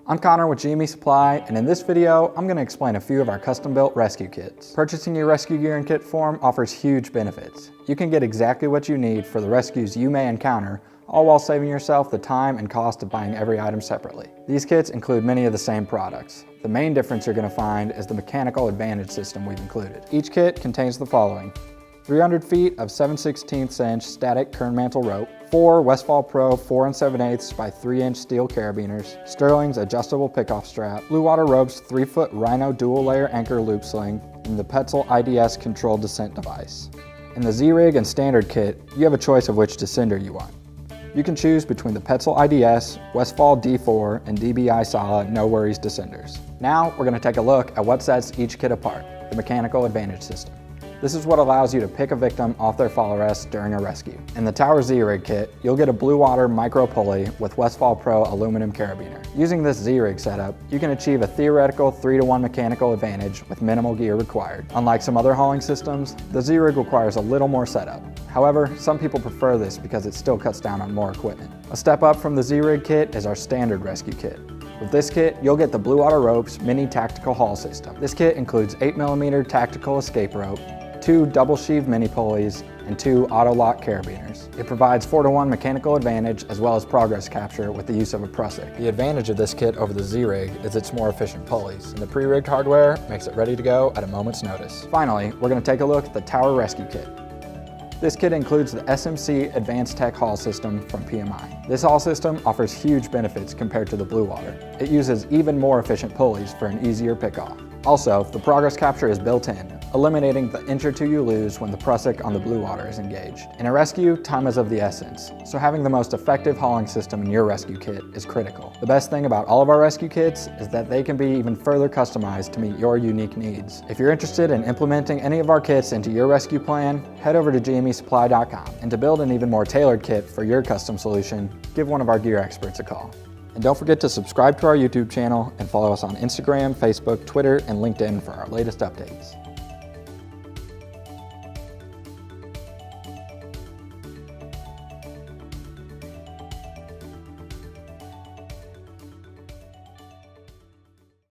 I'm Connor with GME Supply, and in this video, I'm going to explain a few of our custom-built rescue kits. Purchasing your rescue gear in kit form offers huge benefits. You can get exactly what you need for the rescues you may encounter, all while saving yourself the time and cost of buying every item separately. These kits include many of the same products. The main difference you're going to find is the mechanical advantage system we've included. Each kit contains the following: 300 feet of 7/16 inch static kern mantle rope, 4 Westfall Pro 4 7/8 by 3 inch steel carabiners, Sterling's adjustable pickoff strap, Blue Water Rope's 3-foot Rhino dual layer anchor loop sling, and the Petzl IDS controlled descent device. In the Z-Rig and standard kit, you have a choice of which descender you want. You can choose between the Petzl IDS, Westfall D4, and DBI Sala No Worries descenders. Now we're going to take a look at what sets each kit apart, the mechanical advantage system. This is what allows you to pick a victim off their fall arrest during a rescue. In the Tower Z-Rig kit, you'll get a Blue Water micro pulley with Westfall Pro aluminum carabiner. Using this Z-Rig setup, you can achieve a theoretical 3-to-1 mechanical advantage with minimal gear required. Unlike some other hauling systems, the Z-Rig requires a little more setup. However, some people prefer this because it still cuts down on more equipment. A step up from the Z-Rig kit is our standard rescue kit. With this kit, you'll get the Blue Water Rope's mini tactical haul system. This kit includes 8mm tactical escape rope, 2 double sheave mini pulleys, and 2 auto lock carabiners. It provides 4-to-1 mechanical advantage as well as progress capture with the use of a prusik. The advantage of this kit over the Z-Rig is its more efficient pulleys, and the pre-rigged hardware makes it ready to go at a moment's notice. Finally, we're going to take a look at the Tower Rescue Kit. This kit includes the SMC Advanced Tech Haul System from PMI. This haul system offers huge benefits compared to the Blue Water. It uses even more efficient pulleys for an easier pickoff. Also, the progress capture is built in, eliminating the inch or two you lose when the prusik on the Blue Water is engaged. In a rescue, time is of the essence, so having the most effective hauling system in your rescue kit is critical. The best thing about all of our rescue kits is that they can be even further customized to meet your unique needs. If you're interested in implementing any of our kits into your rescue plan, head over to gmesupply.com. And to build an even more tailored kit for your custom solution, give one of our gear experts a call. And don't forget to subscribe to our YouTube channel and follow us on Instagram, Facebook, Twitter, and LinkedIn for our latest updates.